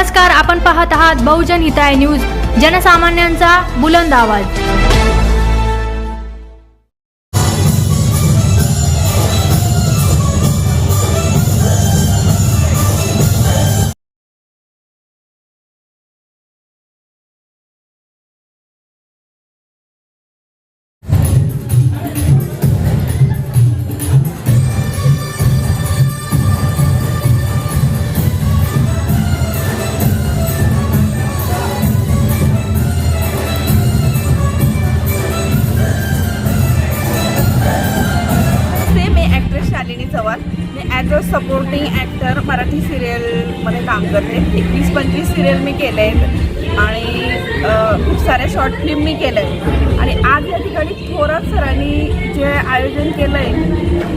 नमस्कार, आपण पाहत आहात बहुजन हिताय न्यूज, जनसामान्यांचा बुलंद आवाज। मी as a supporting actor Marathi सिरियलमध्ये काम करते। 21-25 सिरियल मी केले आहेत आणि खूप साऱ्या शॉर्ट फिल्म मी केले आहेत। आणि आज या ठिकाणी थोरात सरांनी जे आयोजन केलं आहे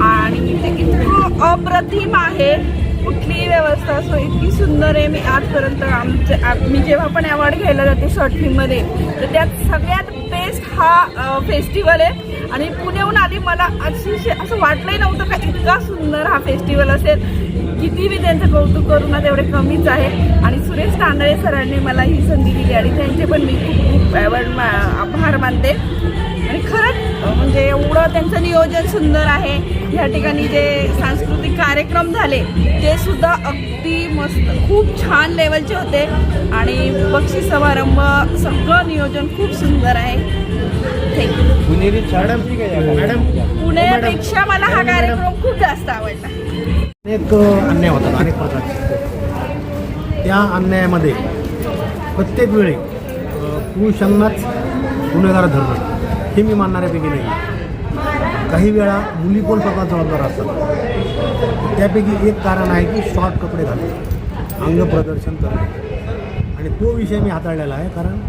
आणि ते इतकं अप्रतिम आहे, कुठलीही व्यवस्था असो इतकी सुंदर आहे। मी आजपर्यंत मी जेव्हा पण अवॉर्ड घ्यायला जाते शॉर्ट फिल्ममध्ये तर त्यात सगळ्यात बेस्ट हा फेस्टिवल आहे। आणि पुण्याहून आधी मला असं वाटलंही नव्हतं का इतका सुंदर हा फेस्टिवल असेल। किती मी त्यांचं कौतुक करू ना तेवढे कमीच आहे। आणि सुरेश तांदळे सरांनी मला ही संधी दिली आणि त्यांचे पण मी खूप आभार मानते। आणि खरंच म्हणजे एवढं त्यांचं नियोजन सुंदर आहे। ह्या ठिकाणी जे सांस्कृतिक कार्यक्रम झाले ते सुद्धा अगदी मस्त खूप छान लेवलचे होते आणि बक्षीस समारंभ सगळं नियोजन खूप सुंदर आहे। पुण्यापेक्षा मला हा कार्यक्रम खूप जास्त आवडला। अनेक अन्याय होतात, अनेक प्रकारचे। त्या अन्यायामध्ये प्रत्येक वेळी पुरुषांनाच गुन्हेगार धरणं हे मी मानणाऱ्यापैकी नाही। काही वेळा मुली पण स्वतः जबाबदार असतात। त्यापैकी एक कारण आहे की शॉर्ट कपडे घालणे, अंग प्रदर्शन करणे। आणि तो विषय मी हाताळलेला आहे, कारण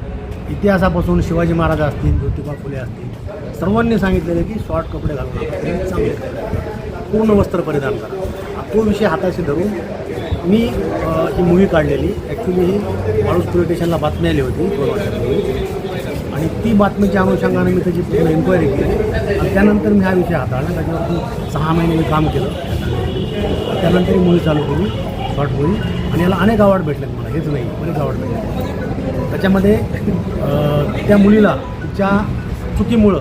इतिहासापासून शिवाजी महाराज असतील, ज्योतिबा फुले असतील, सर्वांनी सांगितलेलं की शॉर्ट कपडे घालून चांगले, पूर्ण वस्त्र परिधान करा। तो विषय हाताशी धरून मी ही मूव्ही काढलेली। ॲक्च्युली ही माळूस पोलीस स्टेशनला बातमी आली होती 2 वर्षापूर्वी आणि ती बातमीच्या अनुषंगाने मी त्याची पूर्ण एन्क्वायरी केली आणि त्यानंतर मी हा विषय हाताळला। त्याच्यावरती 6 महिने मी काम केलं। त्यानंतर ही मूव्ही चालू केली, शॉर्ट मूव्ही, आणि याला अनेक अवॉर्ड भेटले मला, हेच नाही अनेक अवॉर्ड भेटले। त्याच्यामध्ये त्या मुलीला तिच्या चुकीमुळं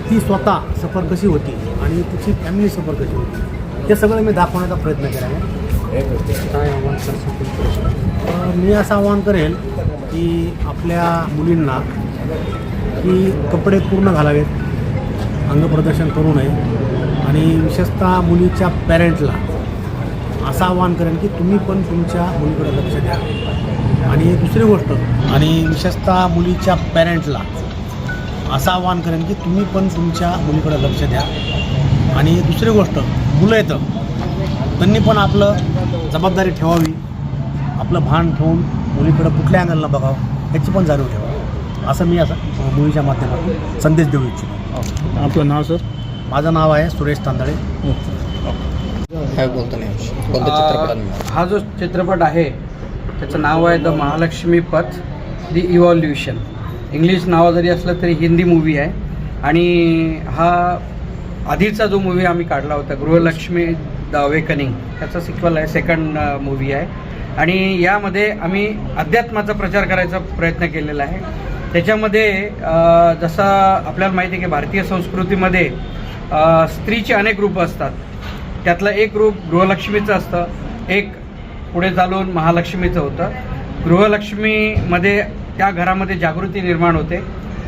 ती स्वतः सफर कशी होती आणि तिची फॅमिली सफर कशी होती हे सगळं मी दाखवण्याचा प्रयत्न केला आहे। काय आव्हान करतो मी असं आव्हान करेल की आपल्या मुलींना की कपडे पूर्ण घालावेत, अंगप्रदर्शन करू नये। आणि विशेषतः मुलीच्या पॅरेंटला असं आव्हान करेन की तुम्ही पण तुमच्या मुलीकडे लक्ष द्या। आणि दुसरी गोष्ट, आणि विशेषतः मुलीच्या पॅरेंटला असं आवाहन करेन की तुम्ही पण तुमच्या मुलीकडे लक्ष द्या। आणि दुसरी गोष्ट, मुलं येतं त्यांनी पण आपलं जबाबदारी ठेवावी, आपलं भान ठेवून मुलीकडं कुठल्या अँगलनं बघावं याची पण जाणीव ठेवावी, असं मी असं मुलीच्या माध्यमातून संदेश देऊ इच्छितो। आपलं नाव सर? माझं नाव आहे सुरेश तांदळे। काय बोलतो नाही कोणत्या चित्रपटात? हा जो चित्रपट आहे त्याचं नाव आहे द महालक्ष्मी पथ द इव्हॉल्युशन। इंग्लिश नाव जरी असलं तरी हिंदी मूवी आहे। आणि हा आधीचा जो मूवी आम्ही काढला होता गृहलक्ष्मी द अवेकनिंग त्याचा सिक्वल आहे, सेकंड मूवी आहे। आणि यामध्ये आम्ही अध्यात्माचा प्रचार करायचा प्रयत्न केलेला आहे। त्याच्यामध्ये जसं आपल्याला माहिती आहे की भारतीय संस्कृतीमध्ये स्त्रीचे अनेक रूप असतात। त्यातलं एक रूप गृहलक्ष्मीचं असतं, एक पुढे चालून महालक्ष्मीचं होतं। गृहलक्ष्मीमध्ये त्या घरामध्ये जागृती निर्माण होते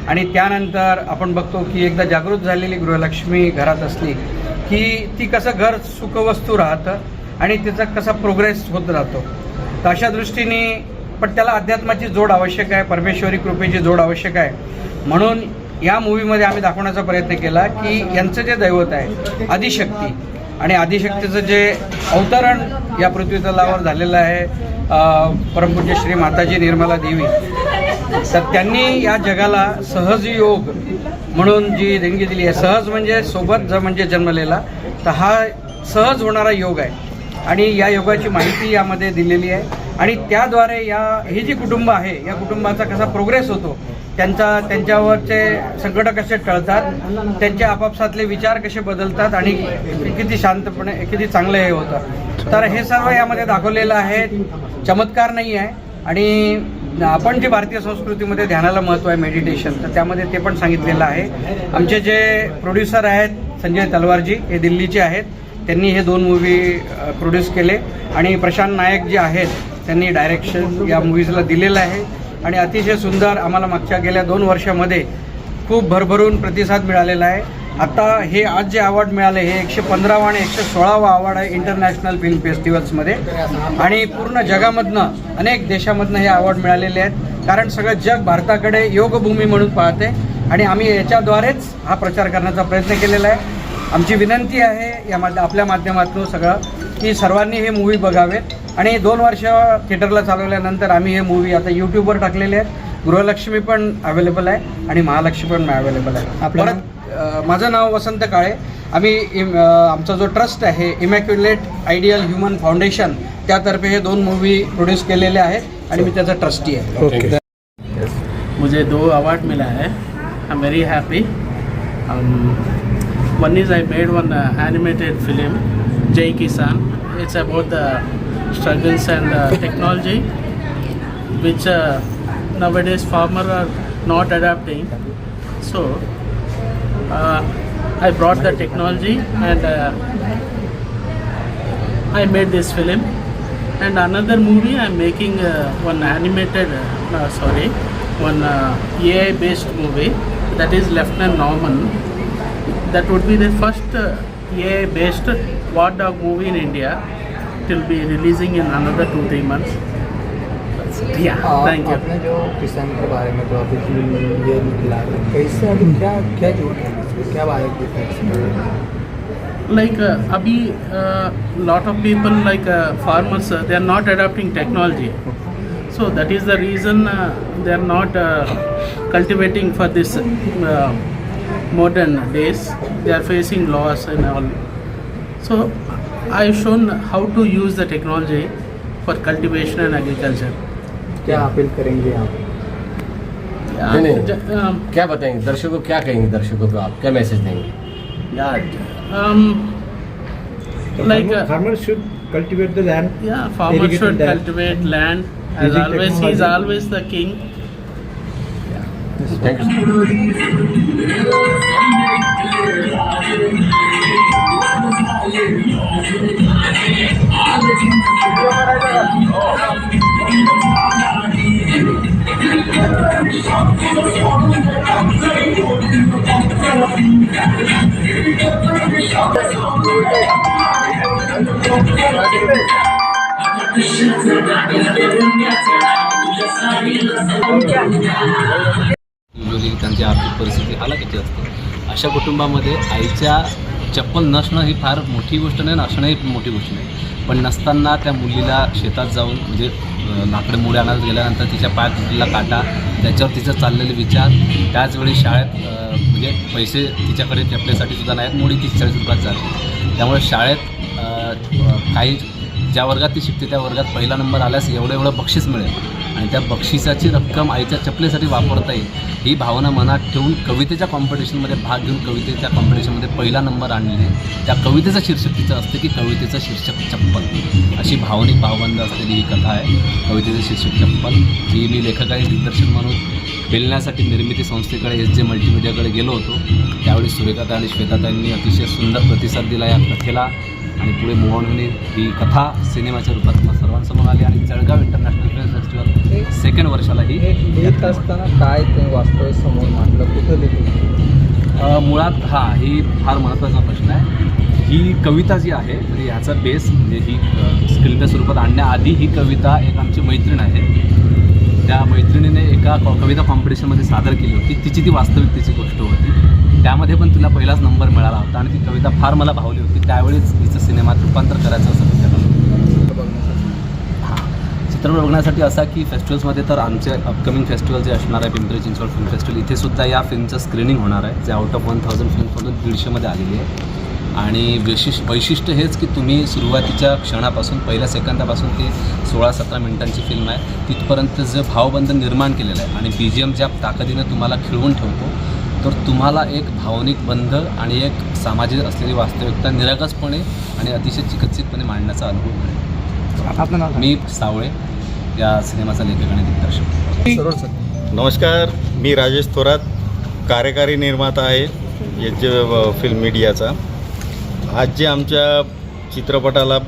आणि त्यानंतर आपण बघतो की एकदा जागृत झालेली गृहलक्ष्मी घरात असली की ती कसं घर सुखवस्तू राहतं आणि तिचा कसा प्रोग्रेस होत राहतो। तर अशा दृष्टीने पण त्याला अध्यात्माची जोड आवश्यक आहे, परमेश्वरी कृपेची जोड आवश्यक आहे। म्हणून या मूवीमध्ये आम्ही दाखवण्याचा प्रयत्न केला की यांचं जे दैवत आहे आदिशक्ती आणि आदिशक्तीचं जे अवतरण या पृथ्वीतलावर झालेलं आहे परमपूज्य श्री माताजी निर्मला देवी, तर त्यांनी या जगाला सहज योग म्हणून जी देणगी दिली आहे। सहज म्हणजे सोबत म्हणजे जन्मलेला, तर हा सहज होणारा योग आहे आणि या योगाची माहिती यामध्ये दिलेली आहे। आणि त्याद्वारे हे जी कुटुंब आहे या कुटुंबाचा कसा प्रोग्रेस होतो, त्यांच्यावरचे संकट कसे टळतात, त्यांचे आपापसातले विचार कसे बदलतात आणि किती शांतपणे किती चांगलं हे होतं। तर हे सर्व यामध्ये दाखवलेलं आहे. चमत्कार नाही आहे. आणि आपण जे भारतीय संस्कृतीमध्ये ध्यानाला महत्त्व आहे, मेडिटेशन, तर त्यामध्ये ते पण सांगितलेलं आहे. आमचे जे प्रोड्युसर आहेत संजय तलवारजी, हे दिल्लीचे आहेत. त्यांनी हे 2 मूव्ही प्रोड्यूस केले आणि प्रशांत नायक जे आहेत त्यांनी डायरेक्शन या मूव्हीजला दिलेलं आहे. आणि अतिशय सुंदर आम्हाला मागच्या गेल्या 2 वर्षामध्ये खूप भरभरून प्रतिसाद मिळालेला आहे. आता हे आज जे अवॉर्ड मिळाले हे 115वा आणि 116वा अवॉर्ड आहे इंटरनॅशनल फिल्म फेस्टिवल्समध्ये. आणि पूर्ण जगामधनं अनेक देशामधनं हे अवॉर्ड मिळालेले आहेत. कारण सगळं जग भारताकडे योगभूमी म्हणून पाहते आणि आम्ही याच्याद्वारेच हा प्रचार करण्याचा प्रयत्न केलेला आहे. आमची विनंती आहे आपल्या माध्यमातून सगळं की सर्वांनी हे मूव्ही बघावेत. आणि 2 वर्ष थिएटरला चालवल्यानंतर आम्ही हे मूव्ही आता यूट्यूबवर टाकलेले आहेत. गृहलक्ष्मी पण अवेलेबल आहे आणि महालक्ष्मी पण अवेलेबल आहे. परत माझं नाव वसंत काळे. आम्ही आमचा जो ट्रस्ट आहे इमॅक्युलेट आयडियल ह्युमन फाउंडेशन, त्यातर्फे हे 2 मूव्ही प्रोड्यूस केलेले आहेत आणि मी त्याचा ट्रस्टी आहे. मुझे 2 अवार्ड मिला है. I am very happy. One is I made one animated film, Jai Kisan. It's about the struggles and technology, which nowadays farmers are not adapting. So I brought the technology and I made this film. And another movie I'm making one animated, one AI-based movie, that is Lieutenant Norman. That would be the first AI-based war dog movie in India. It will be releasing in another 2-3 months. Yeah, thank you. आपने जो किसान के बारे में जो अभी ये निकला है, कैसे अभी क्या जोड़ है, क्या बात है? Like abhi lot of people like farmers they are not adapting technology. So that is the reason they are not cultivating for this modern days. They are facing loss and all. So I have shown how to use the technology for cultivation and agriculture. क्या appeal करेंगे आप? क्या बताएंगे दर्शकों को, क्या कहेंगे दर्शकों को, आप क्या मैसेज देंगे? Like farmers should cultivate the land. yeah, farmers should cultivate land. As always, he is always the king. Thank you. Usually त्यांची आर्थिक परिस्थिती हालाकीची असते. अशा कुटुंबामध्ये आईच्या चप्पल नसणं ही फार मोठी गोष्ट नाही, नसणंही मोठी गोष्ट नाही. पण नसताना त्या मुलीला शेतात जाऊन म्हणजे लाकडं मुळे आणायला गेल्यानंतर तिच्या पायात तुटलेला काटा, त्याच्यावर तिचं चाललेले विचार, त्याचवेळी शाळेत म्हणजे पैसे तिच्याकडे चपलेसाठी सुद्धा नाहीत, मुली 30-40 रुपयात जाते. त्यामुळे शाळेत काही ज्या वर्गात ती शिकते त्या वर्गात पहिला नंबर आल्यास एवढं बक्षीस मिळेल आणि त्या बक्षिसाची रक्कम आईच्या चपलेसाठी वापरता येईल ही भावना मनात ठेवून कवितेच्या कॉम्पिटिशनमध्ये भाग घेऊन कवितेच्या कॉम्पिटिशनमध्ये पहिला नंबर आणले. त्या कवितेचं शीर्षक तिचं असतं की कवितेचं शीर्षक चप्पल, अशी भावनिक भावबंद असलेली ही कथा आहे. कवितेचं शीर्षक चप्पल ही मी लेखकाने दिग्दर्शन म्हणून पेलण्यासाठी निर्मिती संस्थेकडे SJ मल्टीमीडियाकडे गेलो होतो. त्यावेळी सुरेखाताई आणि श्वेताताईंनी अतिशय सुंदर प्रतिसाद दिला या कथेला आणि पुढे मोहनने ही कथा सिनेमाच्या रूपात सर्वांसमोर आली आणि Jalgaon international film festival 2nd वर्षाला ही लिहित असताना काय ते वास्तव समोर मांडलं, कुठं लिहिलं? मुळात ही फार महत्त्वाचा प्रश्न आहे. ही कविता जी आहे तरी ह्याचा बेस म्हणजे ही स्क्रीनच्या स्वरूपात आणण्याआधी ही कविता एक आमची मैत्रीण आहे, त्या मैत्रिणीने एका कविता कॉम्पिटिशनमध्ये सादर केली होती. तिची ती वास्तविकतेची गोष्ट होती. त्यामध्ये पण तिला पहिलाच नंबर मिळाला होता आणि ती कविता फार मला भावली होती. त्यावेळीच तिचं सिनेमात रूपांतर करायचं असं विचार चित्रपट बघण्यासाठी असा की फेस्टिवल्समध्ये तर आमचे अपकमिंग फेस्टिवल जे असणार आहे पिंपरी चिंचवड फिल्म फेस्टिवल, इथे सुद्धा या फिल्मचं स्क्रीनिंग होणार आहे, जे आउट ऑफ 1000 फिल्म्समधून 150मध्ये आलेली आहे. आणि वैशिष्ट्य हेच की तुम्ही सुरुवातीच्या क्षणापासून पहिल्या सेकंदापासून ती 16-17 मिनिटांची फिल्म आहे, तिथपर्यंत जे भावबंध निर्माण केलेलं आहे आणि BGM ज्या ताकदीनं तुम्हाला खिळवून ठेवतो तर तुम्हाला एक भावनिक बंध आणि एक सामाजिक असलेली वास्तविकता निरागसपणे आणि अतिशय चिकित्सितपणे मांडण्याचा अनुभव मिळेल. आपलं नाव मी सावळे, या सिनेमाचा लेखक आणि दिग्दर्शक. नमस्कार, मी राजेश थोरात, कार्यकारी निर्माता आहे याचे फिल्म मीडियाचा. आज जे आमच्या चित्रपटाला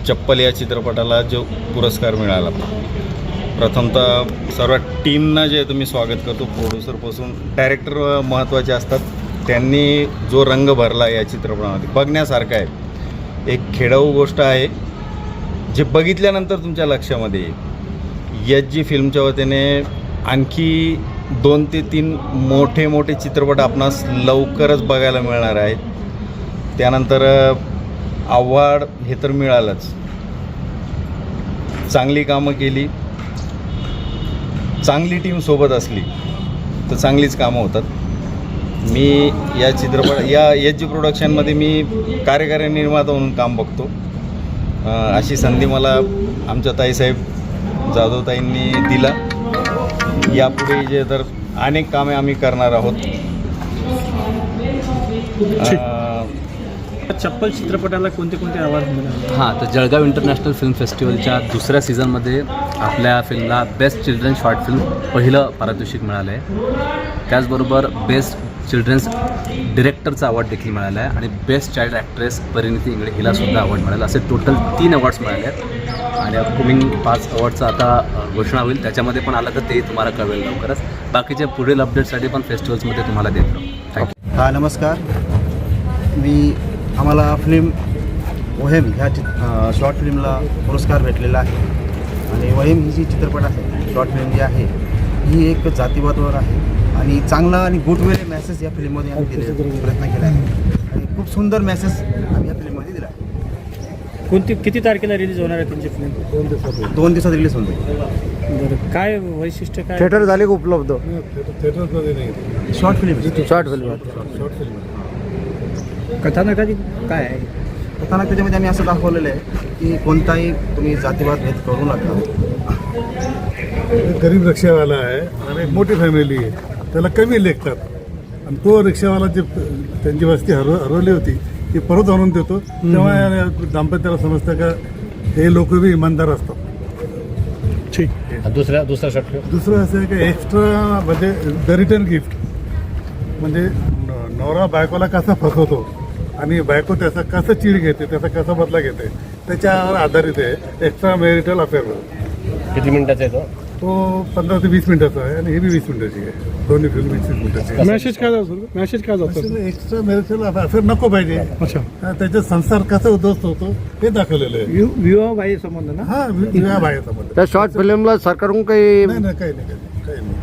चप्पल या चित्रपटाला जो पुरस्कार मिळाला, प्रथमतः सर्व टीमना जे तुम्ही स्वागत करतो, प्रोड्युसरपासून डायरेक्टर महत्त्वाचे असतात. त्यांनी जो रंग भरला या चित्रपटामध्ये बघण्यासारखा आहे. एक खेळाऊ गोष्ट आहे जे बघितल्यानंतर तुमच्या लक्षामध्ये येईल. याच जी फिल्मच्या वतीने आणखी 2 ते 3 मोठे चित्रपट आपणास लवकरच बघायला मिळणार आहेत. त्यानंतर अवॉर्ड हे तर मिळालंच. चांगली कामं केली, चांगली टीम सोबत असली तर चांगलीच कामं होतात. मी या एच जी प्रोडक्शनमध्ये मी कार्यकारी निर्माता म्हणून काम बघतो. अशी संधी मला आमच्या ताईसाहेब जाधवताईंनी दिला. यापुढे जे तर अनेक कामे आम्ही करणार आहोत. चप्पल चित्रपटाला कोणते अवॉर्ड मिळाले? हां, तर जळगाव इंटरनॅशनल फिल्म फेस्टिवलच्या 2ऱ्या सीझनमध्ये आपल्या फिल्मला बेस्ट चिल्ड्रन शॉर्ट फिल्म पहिलं पारितोषिक मिळालं आहे. त्याचबरोबर बेस्ट चिल्ड्रन्स डिरेक्टरचा अवॉर्ड देखील मिळाला आहे आणि best child actress Parineeti Ingale हिलासुद्धा अवॉर्ड मिळाला. असे टोटल 3 अवॉर्ड्स मिळाले आहेत आणि अपकमिंग 5 अवॉर्डचा आता घोषणा होईल. त्याच्यामध्ये पण आलं तर ते तुम्हाला कळेल लवकरच. बाकीचे पुढील अपडेट्ससाठी पण फेस्टिवल्समध्ये तुम्हाला देत राहू. थँक्यू. हा, नमस्कार. आम्हाला फिल्म वहेम ह्या शॉर्ट फिल्मला पुरस्कार भेटलेला आहे. आणि वहेम ही जी चित्रपट आहे, शॉर्ट फिल्म जी आहे, ही एक जातीवादावर आहे आणि चांगला आणि गुडविल मेसेज या फिल्ममध्ये आम्ही प्रयत्न केला आहे आणि खूप सुंदर मेसेज आम्ही या फिल्ममध्ये दिला आहे. किती तारखेला रिलीज होणार आहे तुमची फिल्म? 2 दिवसात रिलीज होऊन जाईल. बरं, काय वैशिष्ट्य काय? थिएटर झाले का उपलब्ध? थिएटरमध्ये नाही, शॉर्ट फिल्म शॉर्ट फिल्म. कथानकाची काय आहे? कथानक त्याच्यामध्ये आम्ही असं दाखवलेलं आहे की कोणताही तुम्ही जातीवाद भेद करू नका. गरीब रिक्षावाला आहे आणि एक मोठी फॅमिली आहे, त्याला कमी लेखतात आणि तो रिक्षावाला जे त्यांची वस्ती हरवली होती ती परत आणून देतो. तेव्हा या दाम्पत्याला समजतं का हे लोक बी इमानदार असतात. ठीक. दुसरा शॉर्ट फिल्म दुसरं असं आहे की एक्स्ट्रा म्हणजे द रिटर्न गिफ्ट, म्हणजे नवरा बायकोला कसा फसवतो आणि बायको त्याचा कसं चीड घेते, त्याचा कसा बदला घेते, त्याच्यावर आधारित आहे. एक्स्ट्रा मॅरिटल अफेअरवर. किती मिनिटाचा आहे तो 15 ते 20 मिनिटाचा आहे आणि ही बी 20 मिनिटाची आहे. दोन्ही फिल्म 20 मिनिटाची. मेसेज काय जातो? एक्स्ट्रा मॅरिटल अफेअर नको पाहिजे. त्याचा संसार कसा उद्ध्वस्त होतो हे दाखवलेलं आहे. विवाह बाह्य संबंध ना? हा, विवाह बाह्य संबंध. त्या शॉर्ट फिल्मला सरकारकडून काही नाही, काही नाही.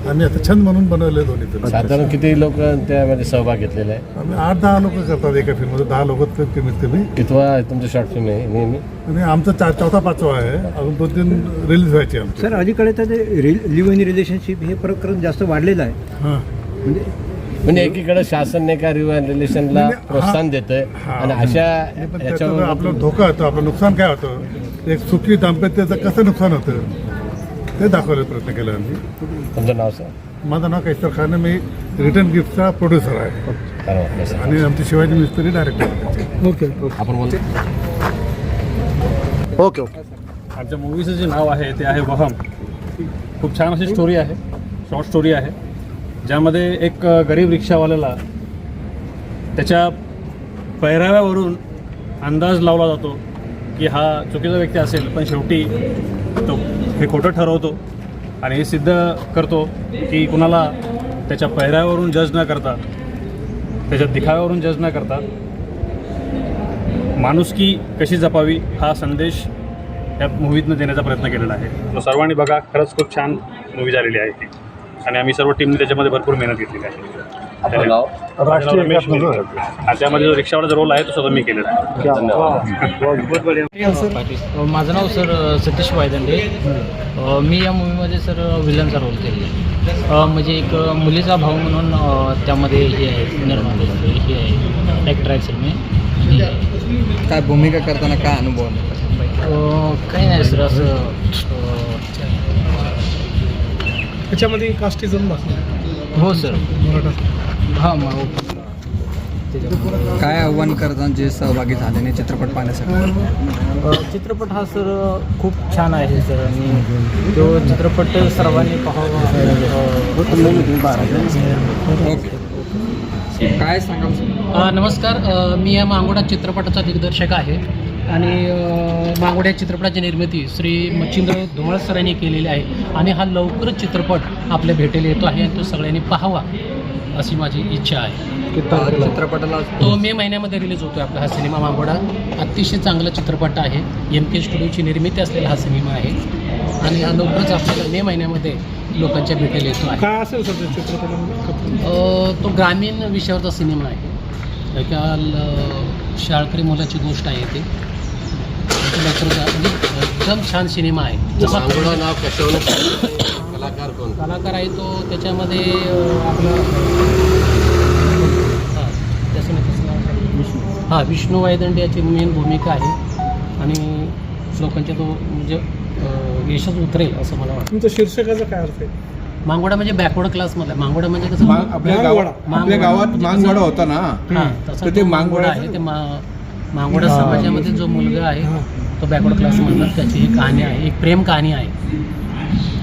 आम्ही आता छंद म्हणून बनवलेले दोन्ही फिल्म. साधारण किती लोक त्यामध्ये सहभाग घेतलेला आहे? आम्ही 8-10 लोक करतात एका फिल्ममध्ये. 10 लोक कमीत कमी. कितवा तुमचं शॉर्ट फिल्म आहे नेहमी? आणि आमचा 4था-5वा आहे. अजून 2-3 रिलीज व्हायचे आमचे. सर, अलीकडे तर लिव्ह इन रिलेशनशिप हे प्रकरण जास्त वाढलेलं आहे. हां, म्हणजे एकीकडे शासन नाही का रिलेशनला प्रोत्साहन देतंय आणि अशा त्याच्यावर आपलं धोका होतो, आपलं नुकसान काय होतं, एक सुखी दाम्पत्याचं कसं नुकसान होतं ते दाखवायला प्रयत्न केला आम्ही. तुमचं नाव सर? माझं नाव कैसर खान आहे. मी रिटर्न गिफ्टचा प्रोड्युसर आहे आणि आमचे शिवाजी मिस्त्री डायरेक्टर. ओके. आपण बोलतो. ओके. आमच्या मूवीचं जे नाव आहे ते आहे वहम. खूप छान अशी स्टोरी आहे, शॉर्ट स्टोरी आहे, ज्यामध्ये एक गरीब रिक्षावाल्याला त्याच्या पहिराव्यावरून अंदाज लावला जातो की हा चुकीचा व्यक्ती असेल, पण शेवटी तो हे खोटं ठरवतो आणि हे सिद्ध करतो की कुणाला त्याच्या पहिराव्यावरून जज न करता, त्याच्या दिखाव्यावरून जज न करता माणुसकी कशी जपावी हा संदेश या मूवीतनं देण्याचा प्रयत्न केलेला आहे. तो सर्वांनी बघा, खरंच खूप छान मूवी झालेली आहे ती आणि आम्ही सर्व टीमने त्याच्यामध्ये भरपूर मेहनत घेतलेली आहे. त्यामध्ये जो रिक्षावाला रोल आहे तो स्वतः मी केलेला आहे. माझं नाव सर सतीश वायदंडे. मी या मूवीमध्ये सर विलनचा रोल केला. म्हणजे एक मुलीचा भाऊ म्हणून त्यामध्ये हे आहे, निर्माण केलेलं हे आहे, ॲक्टर आहे सर मी. काय भूमिका करताना काय अनुभव? काही नाही सर, असं त्याच्यामध्ये कास्टिझम दाखवलं. हो सर हां मग काय आव्हान करतात जे सहभागी झाले नाही चित्रपट पाहण्यासाठी? चित्रपट हा सर खूप छान आहे सर आणि तो चित्रपट सर्वांनी पाहावा. काय सांगाल सर? नमस्कार, मी या मांगोडा चित्रपटाचा दिग्दर्शक आहे आणि मांगोडा या चित्रपटाची निर्मिती श्री मच्छिंद्र धुमाळ सरांनी केलेली आहे आणि हा लवकरच चित्रपट आपल्या भेटेला येतो आहे आणि तो सगळ्यांनी पाहावा अशी माझी इच्छा आहे. चित्रपटाला तो मे महिन्यामध्ये रिलीज होतो आहे आपला हा सिनेमा मांगोडा. अतिशय चांगला चित्रपट आहे. MK स्टुडिओची निर्मिती असलेला हा सिनेमा आहे आणि हा लवकरच आपल्याला मे महिन्यामध्ये लोकांच्या भेटेला येतो आहे. काय असेल सर चित्रपट? तो ग्रामीण विषयावरचा सिनेमा आहे. एका शाळकरी मुलाची गोष्ट आहे ती. म्हणजे एकदम छान सिनेमा आहे. जसा नाव कशावर कलाकार कोण? कलाकार आहे तो त्याच्यामध्ये आपला विष्णू वायदंडे याची मेन भूमिका आहे आणि लोकांच्या तो म्हणजे यशच उतरेल असं मला वाटतं. तुमचं शीर्षकाचा काय अर्थ आहे? मांगोडा म्हणजे बॅकवर्ड क्लासमधला. मांगोडा म्हणजे कसं आपल्या गावात मांगवडा होता ना, तसं ते मांगोडा आहे. ते मांगोडा समाजामध्ये जो मुलगा आहे तो बॅकवर्ड क्लासमधला, त्याची ही कहाणी आहे, एक प्रेम कहाणी आहे.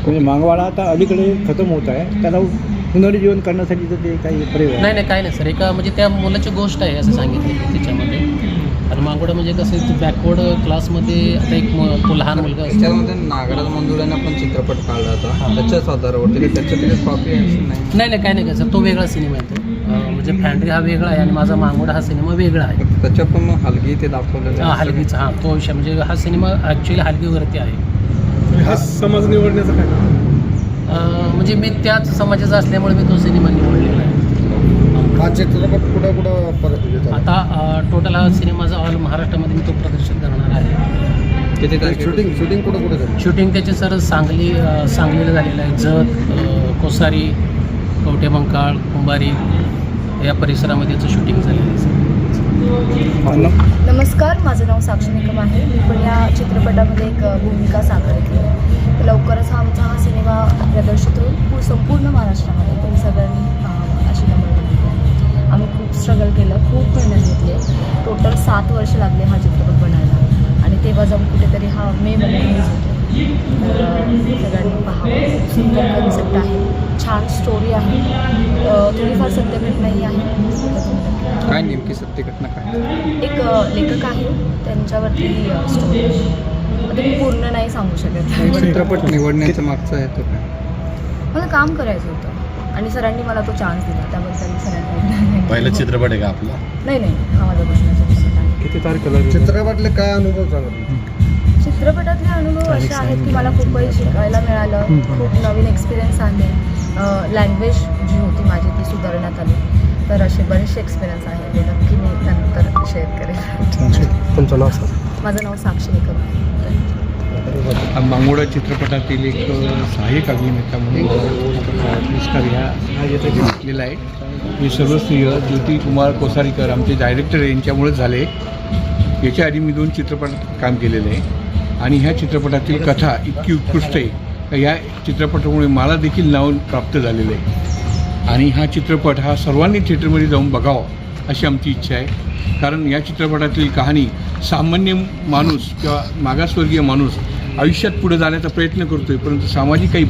म्हणजे मांगवाडा आता अलीकडे खतम होत आहे, त्याला पुनर्जीवन करण्यासाठी तर ते काही प्रयोग नाही काही नाही सर. एका म्हणजे त्या मुलाची गोष्ट आहे असं सांगितलं त्याच्यामध्ये. आणि मांगोडा म्हणजे कसं बॅकवर्ड क्लासमध्ये आता एक तो लहान मुलगा असतो. त्याच्यामध्ये नागराज मंजुळ्यांना पण चित्रपट काढला होता त्याच्याच आधारावरती. त्याच्यात कॉपी नाही काही नाही सर. तो वेगळा सिनेमा आहे. तो म्हणजे फॅन्ड्री हा वेगळा आहे आणि माझा मांगोडा हा सिनेमा वेगळा आहे. त्याच्या पण हलगी ते दाखवलेलं आहे. हलगीचा तो विषय म्हणजे हा सिनेमा ॲक्च्युली हलगीवरती आहे. हा समाज निवडण्याचं काय? म्हणजे मी त्याच समाजाचा असल्यामुळे मी तो सिनेमा निवडलेला आहे. हा चित्रपट कुठं आता टोटल हा सिनेमाचा ऑल महाराष्ट्रामध्ये मी तो प्रदर्शित करणार आहे. किती शूटिंग कुठं झालं? शूटिंग त्याचे सर सांगलीला झालेलं आहे. जत, कोसारी, कवठेमंकाळ, कुंभारी या परिसरामध्ये याचं शूटिंग झालेलं आहे सर. नमस्कार, माझं नाव साक्षी निकम आहे. मी पण या चित्रपटामध्ये एक भूमिका साकारली आहे. लवकरच आमचा हा सिनेमा प्रदर्शित होईल संपूर्ण महाराष्ट्रामध्ये. तुम्ही सगळ्यांनी पाहावा अशी नम्र विनंती आहे. आम्ही खूप स्ट्रगल केलं, खूप मेहनत घेतली. टोटल 7 वर्ष लागले हा चित्रपट बनायला आणि तेव्हा जाऊन कुठेतरी हा मेमध्ये रिलीज होतो. तर सगळ्यांनी पाहावं. सुंदर कन्सेप्ट आहे, छान स्टोरी आहे, थोडीफार सत्य घटनाही आहे. काय नेमकी सत्य घटना काय? एक लेखक आहे, त्यांच्यावरती स्टोरी आहे. आता मी पूर्ण नाही सांगू शकत. चित्रपट निवडण्याच्या मागचा आहे तो काय? मला काम करायचं होतं आणि सरांनी मला तो चान्स दिला, त्याबद्दल सरांनी पहिला चित्रपट आहे का आपला? नाही हा माझा बसण्याचा पुस्तक आहे. किती तारखेला चित्रपटातले काय अनुभव सांगा? चित्रपटातले अनुभव असे आहेत की मला खूप काही शिकायला मिळालं, खूप नवीन एक्सपिरियन्स आले. लँग्वेज जी होती माझी ती सुधारण्यात आली. तर असे बरेचसे एक्सपिरियन्स आहे ते नक्की मी नंतर शेअर करेन. तुमचं नाव सर? माझं नाव साक्षी निकम आहे. मांगोडा चित्रपटातील एक सहाय्यक अभिनेता म्हणून पुरस्कार हा येथे घेतलेला आहे. हे सर्व श्रेय ज्योती कुमार कोसारीकर आमचे डायरेक्टर यांच्यामुळेच झाले. याच्या आधी मी 2 चित्रपटात काम केलेलं आहे आणि ह्या चित्रपटातील कथा इतकी उत्कृष्ट आहे का या चित्रपटामुळे मला देखील नाव प्राप्त झालेलं आहे. आणि हा चित्रपट हा सर्वांनी थिएटरमध्ये जाऊन बघावा अशी आमची इच्छा आहे. कारण या चित्रपटातील कहाणी सामान्य माणूस किंवा मागासवर्गीय माणूस आयुष्यात पुढे जाण्याचा प्रयत्न करतो आहे, परंतु सामाजिक काही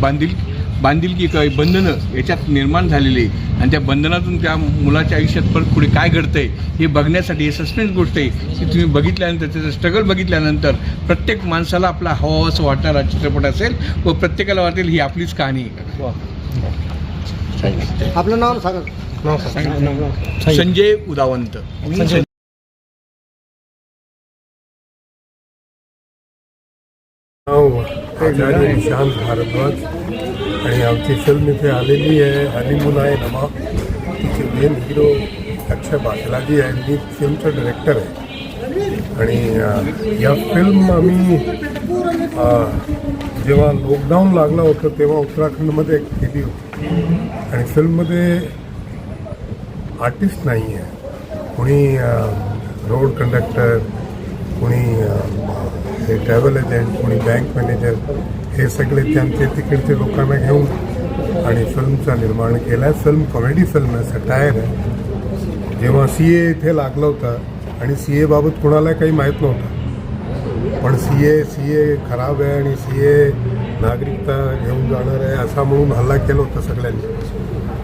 बांधिलकी काही बंधनं याच्यात निर्माण झालेली आहे आणि त्या बंधनातून त्या मुलाच्या आयुष्यात परत पुढे काय घडतं आहे हे बघण्यासाठी हे सस्पेन्स गोष्ट आहे की तुम्ही बघितल्यानंतर त्याचं स्ट्रगल बघितल्यानंतर प्रत्येक माणसाला आपला हवा असं वाटणारा चित्रपट असेल व प्रत्येकाला वाटेल ही आपलीच कहाणी आहे. आपलं नाव सांगा. संजय उदावंत. शांत भारद्वाज आणि आमची फिल्म इथे आलेली आहे. हनीमून आहे नमा. तिचे मेन हिरो अक्षय बागलाजी आहे. मी फिल्मचा डिरेक्टर आहे आणि या फिल्म आम्ही जेव्हा लॉकडाऊन लागलं होतं तेव्हा उत्तराखंडमध्ये केली होती आणि फिल्ममध्ये आर्टिस्ट नाही आहे. कोणी रोड कंडक्टर, कोणी ट्रॅव्हल एजंट, कोणी बँक मॅनेजर, हे सगळे त्यांचे तिकडचे लोकांना घेऊन आणि फिल्मचं निर्माण केलं आहे. फिल्म कॉमेडी फिल्म आहे, सटायर आहे. जेव्हा CA इथे लागलं होतं आणि CA बाबत कुणाला काही माहीत नव्हतं, पण CA खराब आहे आणि CA नागरिकता घेऊन जाणार आहे असा म्हणून हल्ला केला होता सगळ्यांनी.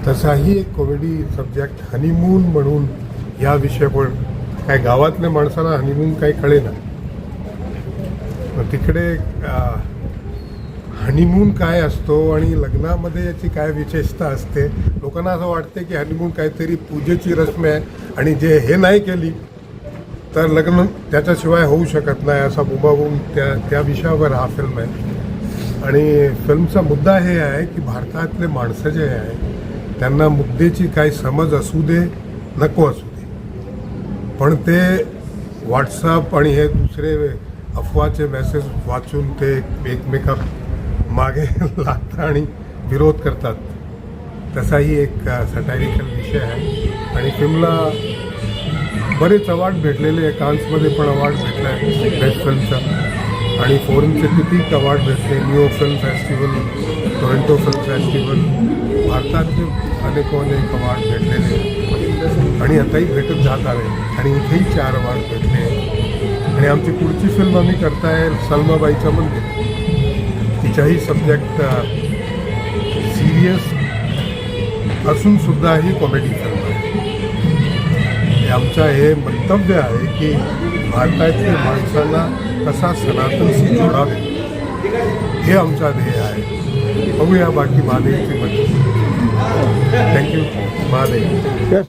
तसाही एक कॉमेडी सब्जेक्ट हनीमून म्हणून या विषय पण काय गावातल्या माणसांना हनीमून काही कळेना. मग तिकडे हनीमून काय असतो आणि लग्नामध्ये याची काय विशेषता असते. लोकांना असं वाटते की हनीमून काहीतरी पूजेची रस्म आहे आणि जे हे नाही केली तर लग्न त्याच्याशिवाय होऊ शकत नाही असा बुबाबूम त्या विषयावर हा फिल्म आहे. आणि फिल्मचा मुद्दा हे आहे की भारतातले माणसं जे आहे त्यांना मुद्द्याची काही समज असू दे नको असू दे, पण ते व्हॉट्सअप आणि हे दुसरे अफवाचे मेसेज वाचून ते एकमेका मागे लागतात आणि विरोध करतात. तसाही एक सटायरिकल विषय आहे आणि फिल्मला बरेच अवॉर्ड भेटलेले आहे. कान्समध्ये पण अवॉर्ड भेटला आहे बेस्ट फिल्मचा आणि फॉरेनचे किती अवॉर्ड भेटले. New film festival, Toronto film festival, भारतातले अनेक अवॉर्ड भेटलेले आणि आताही भेटत जात आहे आणि इथेही 4 अवॉर्ड भेटले. आणि आमची पुढची फिल्म आम्ही करताय सलमाबाईचा मंदिर. तिच्याही सब्जेक्ट सिरियस असून सुद्धा ही कॉमेडी फिल्म आहे. आमचं हे मंतव्य आहे की भारतातल्या माणसांना कसा सनातनशी जोडावे हे आमचा ध्येय आहे. बघूया बाकी महादेवची मदत. थँक्यू महादेव.